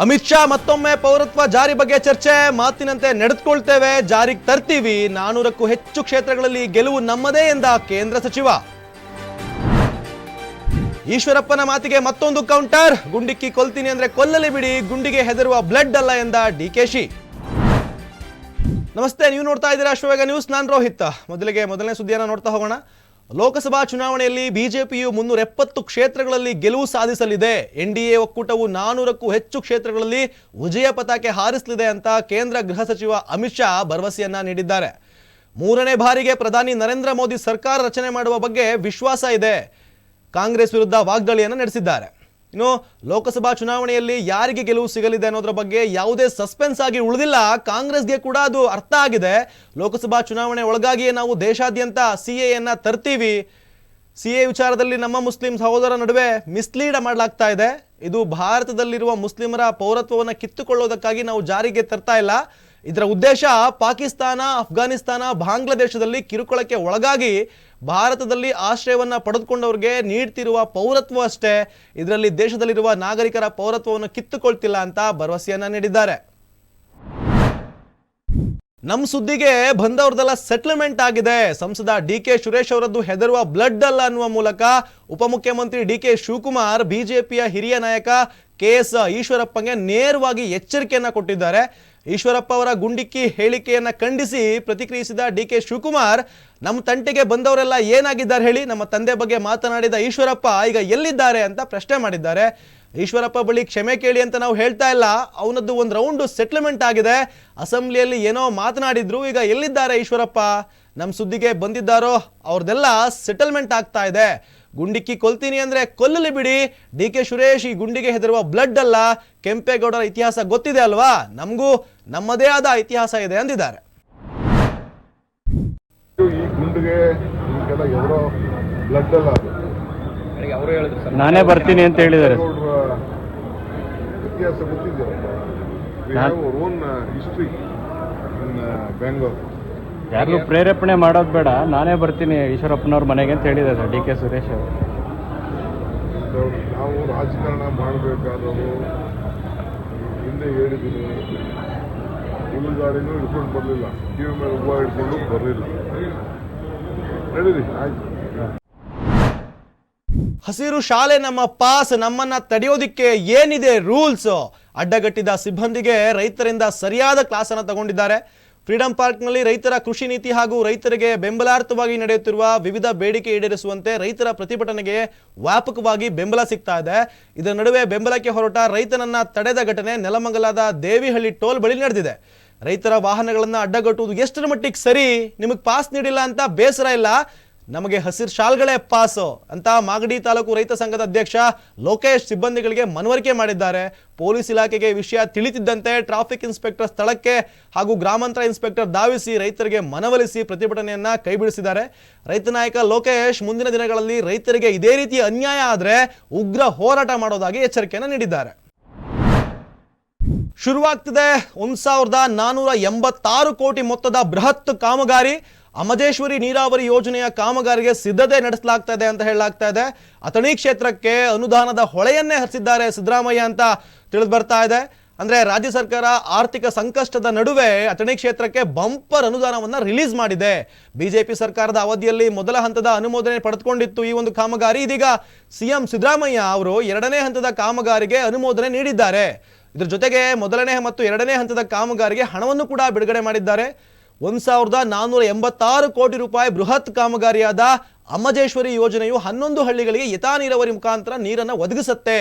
ಅಮಿತ್ ಶಾ ಮತ್ತೊಮ್ಮೆ ಪೌರತ್ವ ಜಾರಿ ಬಗ್ಗೆ ಚರ್ಚೆ. ಮಾತಿನಂತೆ ನಡೆದುಕೊಳ್ತೇವೆ, ಜಾರಿಗೆ ತರ್ತೀವಿ. 400ಕ್ಕೂ ಹೆಚ್ಚು ಕ್ಷೇತ್ರಗಳಲ್ಲಿ ಗೆಲುವು ನಮ್ಮದೇ ಎಂದ ಕೇಂದ್ರ ಸಚಿವ. ಈಶ್ವರಪ್ಪನ ಮಾತಿಗೆ ಮತ್ತೊಂದು ಕೌಂಟರ್. ಗುಂಡಿಕ್ಕಿ ಕೊಲ್ತೀನಿ ಅಂದ್ರೆ ಕೊಲ್ಲಲಿ ಬಿಡಿ, ಗುಂಡಿಗೆ ಹೆದರುವ ಬ್ಲಡ್ ಅಲ್ಲ ಎಂದ ಡಿಕೆಶಿ. ನಮಸ್ತೆ, ನೀವು ನೋಡ್ತಾ ಇದ್ದೀರಾ ಅಶ್ವವೇಗ ನ್ಯೂಸ್. ನಾನು ರೋಹಿತ್. ಮೊದಲನೇ ಸುದ್ದಿಯನ್ನು ನೋಡ್ತಾ ಹೋಗೋಣ. ಲೋಕಸಭಾ ಚುನಾವಣೆಯಲ್ಲಿ ಬಿಜೆಪಿಯು 370 ಕ್ಷೇತ್ರಗಳಲ್ಲಿ ಗೆಲುವು ಸಾಧಿಸಲಿದೆ. ಎನ್ಡಿಎ ಒಕ್ಕೂಟವು 400ಕ್ಕೂ ಹೆಚ್ಚು ಕ್ಷೇತ್ರಗಳಲ್ಲಿ ವಿಜಯ ಪತಾಕೆ ಹಾರಿಸಲಿದೆ ಅಂತ ಕೇಂದ್ರ ಗೃಹ ಸಚಿವ ಅಮಿತ್ ಶಾ ಭರವಸೆಯನ್ನ ನೀಡಿದ್ದಾರೆ. 3ನೇ ಬಾರಿಗೆ ಪ್ರಧಾನಿ ನರೇಂದ್ರ ಮೋದಿ ಸರ್ಕಾರ ರಚನೆ ಮಾಡುವ ಬಗ್ಗೆ ವಿಶ್ವಾಸ ಇದೆ. ಕಾಂಗ್ರೆಸ್ ವಿರುದ್ಧ ವಾಗ್ದಾಳಿಯನ್ನು ನಡೆಸಿದ್ದಾರೆ. ಇನ್ನು ಲೋಕಸಭಾ ಚುನಾವಣೆಯಲ್ಲಿ ಯಾರಿಗೆ ಗೆಲುವು ಸಿಗಲಿದೆ ಅನ್ನೋದ್ರ ಬಗ್ಗೆ ಯಾವುದೇ ಸಸ್ಪೆನ್ಸ್ ಆಗಿ ಉಳಿದಿಲ್ಲ. ಕಾಂಗ್ರೆಸ್ಗೆ ಕೂಡ ಅದು ಅರ್ಥ ಆಗಿದೆ. ಲೋಕಸಭಾ ಚುನಾವಣೆ ಒಳಗಾಗಿಯೇ ನಾವು ದೇಶಾದ್ಯಂತ ಸಿಎಎನ್ನ ತರ್ತೀವಿ. ಸಿಎ ವಿಚಾರದಲ್ಲಿ ನಮ್ಮ ಮುಸ್ಲಿಂ ಸಹೋದರರ ನಡುವೆ ಮಿಸ್ಲೀಡ್ ಮಾಡಲಾಗ್ತಾ ಇದೆ. ಇದು ಭಾರತದಲ್ಲಿರುವ ಮುಸ್ಲಿಮರ ಪೌರತ್ವವನ್ನು ಕಿತ್ತುಕೊಳ್ಳೋದಕ್ಕಾಗಿ ನಾವು ಜಾರಿಗೆ ತರ್ತಾ ಇಲ್ಲ. ಇದರ ಉದ್ದೇಶ ಪಾಕಿಸ್ತಾನ, ಅಫ್ಘಾನಿಸ್ತಾನ, ಬಾಂಗ್ಲಾದೇಶದಲ್ಲಿ ಕಿರುಕುಳಕ್ಕೆ ಒಳಗಾಗಿ ಭಾರತದಲ್ಲಿ ಆಶ್ರಯವನ್ನ ಪಡೆದುಕೊಂಡವರಿಗೆ ನೀಡ್ತಿರುವ ಪೌರತ್ವ ಅಷ್ಟೇ. ಇದರಲ್ಲಿ ದೇಶದಲ್ಲಿರುವ ನಾಗರಿಕರ ಪೌರತ್ವವನ್ನು ಕಿತ್ತುಕೊಳ್ತಿಲ್ಲ ಅಂತ ಭರವಸೆಯನ್ನ ನೀಡಿದ್ದಾರೆ. ನಮ್ಮ ಸುದ್ದಿಗೆ ಬಂದವ್ರದೆಲ್ಲ ಸೆಟಲ್ಮೆಂಟ್ ಆಗಿದೆ. ಸಂಸದ ಡಿಕೆ ಸುರೇಶ್ ಅವರದ್ದು ಹೆದರುವ ಬ್ಲಡ್ ಅಲ್ಲ ಅನ್ನುವ ಮೂಲಕ ಉಪಮುಖ್ಯಮಂತ್ರಿ ಡಿಕೆ ಶಿವಕುಮಾರ್ ಬಿಜೆಪಿಯ ಹಿರಿಯ ನಾಯಕ ಕೆಎಸ್ ಈಶ್ವರಪ್ಪಗೆ ನೇರವಾಗಿ ಎಚ್ಚರಿಕೆಯನ್ನ ಕೊಟ್ಟಿದ್ದಾರೆ. ಈಶ್ವರಪ್ಪ ಅವರ ಗುಂಡಿಕ್ಕಿ ಹೇಳಿಕೆಯನ್ನ ಖಂಡಿಸಿ ಪ್ರತಿಕ್ರಿಯಿಸಿದ ಡಿಕೆ ಶಿವಕುಮಾರ್, ನಮ್ಮ ತಂಟೆಗೆ ಬಂದವರೆಲ್ಲ ಏನಾಗಿದ್ದಾರೆ ಹೇಳಿ? ನಮ್ಮ ತಂದೆ ಬಗ್ಗೆ ಮಾತನಾಡಿದ ಈಶ್ವರಪ್ಪ ಈಗ ಎಲ್ಲಿದ್ದಾರೆ ಅಂತ ಪ್ರಶ್ನೆ ಮಾಡಿದ್ದಾರೆ. ಈಶ್ವರಪ್ಪ ಬಳಿ ಕ್ಷಮೆ ಕೇಳಿ ಅಂತ ನಾವು ಹೇಳ್ತಾ ಇಲ್ಲ, ಅವನದ್ದು ಒಂದು ರೌಂಡ್ ಸೆಟಲ್ಮೆಂಟ್ ಆಗಿದೆ. ಅಸೆಂಬ್ಲಿಯಲ್ಲಿ ಏನೋ ಮಾತನಾಡಿದ್ರು, ಈಗ ಎಲ್ಲಿದ್ದಾರೆ ಈಶ್ವರಪ್ಪ? ನಮ್ಮ ಸುದ್ದಿಗೆ ಬಂದಿದ್ದಾರೋ ಅವ್ರದೆಲ್ಲ ಸೆಟಲ್ಮೆಂಟ್ ಆಗ್ತಾ ಇದೆ. ಗುಂಡಿಕ್ಕಿ ಕೊಲ್ತೀನಿ ಅಂದ್ರೆ ಕೊಲ್ಲಲಿ ಬಿಡಿ. ಡಿಕೆ ಸುರೇಶ್ ಈ ಗುಂಡಿಗೆ ಹೆದರುವ ಬ್ಲಡ್ ಅಲ್ಲ. ಕೆಂಪೇಗೌಡರ ಇತಿಹಾಸ ಗೊತ್ತಿದೆ ಅಲ್ವಾ, ನಮಗೂ ನಮ್ಮದೇ ಆದ ಇತಿಹಾಸ ಇದೆ ಅಂದಿದ್ದಾರೆ. ಈ ಗುಂಡಿಗೆ ಹೆದರೋ ಬ್ಲಡ್ ಅಲ್ಲ, ನಾನೇ ಬರ್ತೀನಿ ಅಂತ ಹೇಳಿದ್ದಾರೆ. ಇತಿಹಾಸ ಗೊತ್ತಿದೆ. Own history in Bengaluru. ಯಾರಿಗೂ ಪ್ರೇರೇಪಣೆ ಮಾಡೋದು ಬೇಡ, ನಾನೇ ಬರ್ತೀನಿ ಈಶ್ವರಪ್ಪನವ್ರ ಮನೆಗೆ ಅಂತ ಹೇಳಿದ್ದಾರೆ ಡಿ ಕೆ ಸುರೇಶ್ ಅವರು. ನಾವು ರಾಜಕಾರಣ ಮಾಡಬೇಕಾದವರು ಹಿಂದೆ ಹೇಳಿದ್ದೀನಿ. ಹುಲ್ಲುಗಾಡಿನೂ ಹಿಡ್ಕೊಂಡು ಬರಲಿಲ್ಲ, ಕಿವಿ ಮೇಲೆ ಹೂವು ಹಿಡ್ಕೊಂಡು ಬರಲಿಲ್ಲ. ನಡೀರಿ, ಆಯ್ತು. ಹಸಿರು ಶಾಲೆ ನಮ್ಮ ಪಾಸ್, ನಮ್ಮನ್ನ ತಡೆಯೋದಿಕ್ಕೆ ಏನಿದೆ ರೂಲ್ಸ್? ಅಡ್ಡಗಟ್ಟಿದ ಸಿಬ್ಬಂದಿಗೆ ರೈತರಿಂದ ಸರಿಯಾದ ಕ್ಲಾಸ್ ಅನ್ನು ತಗೊಂಡಿದ್ದಾರೆ. ಫ್ರೀಡಂ ಪಾರ್ಕ್ನಲ್ಲಿ ರೈತರ ಕೃಷಿ ನೀತಿ ಹಾಗೂ ರೈತರಿಗೆ ಬೆಂಬಲಾರ್ಥವಾಗಿ ನಡೆಯುತ್ತಿರುವ ವಿವಿಧ ಬೇಡಿಕೆ ಈಡೇರಿಸುವಂತೆ ರೈತರ ಪ್ರತಿಭಟನೆಗೆ ವ್ಯಾಪಕವಾಗಿ ಬೆಂಬಲ ಸಿಗ್ತಾ ಇದೆ. ಇದರ ನಡುವೆ ಬೆಂಬಲಕ್ಕೆ ಹೊರಟ ರೈತನನ್ನ ತಡೆದ ಘಟನೆ ನೆಲಮಂಗಲದ ದೇವಿಹಳ್ಳಿ ಟೋಲ್ ಬಳಿ ನಡೆದಿದೆ. ರೈತರ ವಾಹನಗಳನ್ನು ಅಡ್ಡಗಟ್ಟುವುದು ಎಷ್ಟರ ಮಟ್ಟಿಗೆ ಸರಿ? ನಿಮಗೆ ಪಾಸ್ ನೀಡಿಲ್ಲ ಅಂತ ಬೇಸರ ಇಲ್ಲ, ನಮಗೆ ಹಸಿರು ಶಾಲ್ಗಳೇ ಪಾಸು ಅಂತ ಮಾಗಡಿ ತಾಲೂಕು ರೈತ ಸಂಘದ ಅಧ್ಯಕ್ಷ ಲೋಕೇಶ್ ಸಿಬ್ಬಂದಿಗಳಿಗೆ ಮನವರಿಕೆ ಮಾಡಿದ್ದಾರೆ. ಪೊಲೀಸ್ ಇಲಾಖೆಗೆ ವಿಷಯ ತಿಳಿತಿದ್ದಂತೆ ಟ್ರಾಫಿಕ್ ಇನ್ಸ್ಪೆಕ್ಟರ್ ಸ್ಥಳಕ್ಕೆ ಹಾಗೂ ಗ್ರಾಮಾಂತರ ಇನ್ಸ್ಪೆಕ್ಟರ್ ಧಾವಿಸಿ ರೈತರಿಗೆ ಮನವೊಲಿಸಿ ಪ್ರತಿಭಟನೆಯನ್ನ ಕೈಬಿಡಿಸಿದ್ದಾರೆ. ರೈತ ನಾಯಕ ಲೋಕೇಶ್ ಮುಂದಿನ ದಿನಗಳಲ್ಲಿ ರೈತರಿಗೆ ಇದೇ ರೀತಿ ಅನ್ಯಾಯ ಆದರೆ ಉಗ್ರ ಹೋರಾಟ ಮಾಡೋದಾಗಿ ಎಚ್ಚರಿಕೆಯನ್ನು ನೀಡಿದ್ದಾರೆ. ಶುರುವಾಗ್ತಿದೆ 1486 ಕೋಟಿ ಮೊತ್ತದ ಬೃಹತ್ ಕಾಮಗಾರಿ. ಅಮಜೇಶ್ವರಿ ನೀರಾವರಿ ಯೋಜನೆಯ ಕಾಮಗಾರಿಗೆ ಸಿದ್ಧತೆ ನಡೆಸಲಾಗ್ತಾ ಇದೆ ಅಂತ ಹೇಳಲಾಗ್ತಾ ಇದೆ. ಅಥಣಿ ಕ್ಷೇತ್ರಕ್ಕೆ ಅನುದಾನದ ಹೊಳೆಯನ್ನೇ ಹರಿಸಿದ್ದಾರೆ ಸಿದ್ದರಾಮಯ್ಯ ಅಂತ ತಿಳಿದು ಬರ್ತಾ ಇದೆ. ಅಂದ್ರೆ ರಾಜ್ಯ ಸರ್ಕಾರ ಆರ್ಥಿಕ ಸಂಕಷ್ಟದ ನಡುವೆ ಅಥಣಿ ಕ್ಷೇತ್ರಕ್ಕೆ ಬಂಪರ್ ಅನುದಾನವನ್ನ ರಿಲೀಸ್ ಮಾಡಿದೆ. ಬಿಜೆಪಿ ಸರ್ಕಾರದ ಅವಧಿಯಲ್ಲಿ ಮೊದಲ ಹಂತದ ಅನುಮೋದನೆ ಪಡೆದುಕೊಂಡಿತ್ತು ಈ ಒಂದು ಕಾಮಗಾರಿ. ಇದೀಗ ಸಿಎಂ ಸಿದ್ದರಾಮಯ್ಯ ಅವರು 2ನೇ ಹಂತದ ಕಾಮಗಾರಿಗೆ ಅನುಮೋದನೆ ನೀಡಿದ್ದಾರೆ. ಇದರ ಜೊತೆಗೆ ಮೊದಲನೇ ಮತ್ತು 2ನೇ ಹಂತದ ಕಾಮಗಾರಿಗೆ ಹಣವನ್ನು ಕೂಡ ಬಿಡುಗಡೆ ಮಾಡಿದ್ದಾರೆ. 1486 ಕೋಟಿ ರೂಪಾಯಿ ಬೃಹತ್ ಕಾಮಗಾರಿಯಾದ ಅಮಜೇಶ್ವರಿ ಯೋಜನೆಯು 11 ಹಳ್ಳಿಗಳಿಗೆ ಯಥಾ ನೀರಾವರಿ ಮುಖಾಂತರ ನೀರನ್ನು ಒದಗಿಸುತ್ತೆ.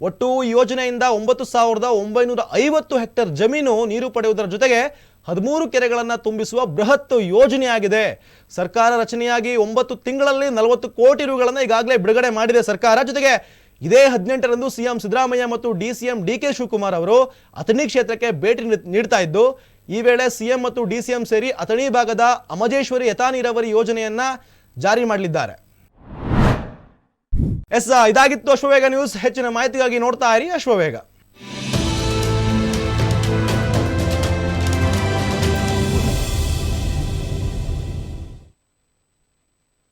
ಒಟ್ಟು ಈ ಯೋಜನೆಯಿಂದ 9950 ಹೆಕ್ಟೇರ್ ಜಮೀನು ನೀರು ಪಡೆಯುವುದರ ಜೊತೆಗೆ 13 ಕೆರೆಗಳನ್ನು ತುಂಬಿಸುವ ಬೃಹತ್ ಯೋಜನೆಯಾಗಿದೆ. ಸರ್ಕಾರ ರಚನೆಯಾಗಿ 9 ತಿಂಗಳಲ್ಲಿ 40 ಕೋಟಿ ರುಗಳನ್ನು ಈಗಾಗಲೇ ಬಿಡುಗಡೆ ಮಾಡಿದೆ ಸರ್ಕಾರ. ಜೊತೆಗೆ ಇದೇ 18ರಂದು ಸಿಎಂ ಸಿದ್ದರಾಮಯ್ಯ ಮತ್ತು ಡಿಸಿಎಂ ಡಿಕೆ ಶಿವಕುಮಾರ್ ಅವರು ಅಥಣಿ ಕ್ಷೇತ್ರಕ್ಕೆ ಭೇಟಿ ನೀಡ್ತಾ ಇದ್ದು, ಈ ವೇಳೆ ಸಿಎಂ ಮತ್ತು ಡಿಸಿಎಂ ಸೇರಿ ಅಥಣಿ ಭಾಗದ ಅಮಜೇಶ್ವರಿ ಯಥಾ ನೀರಾವರಿ ಯೋಜನೆಯನ್ನ ಜಾರಿ ಮಾಡಲಿದ್ದಾರೆ. ಇದಾಗಿತ್ತು ಅಶ್ವವೇಗ ನ್ಯೂಸ್. ಹೆಚ್ಚಿನ ಮಾಹಿತಿಗಾಗಿ ನೋಡ್ತಾ ಇರಿ ಅಶ್ವವೇಗ.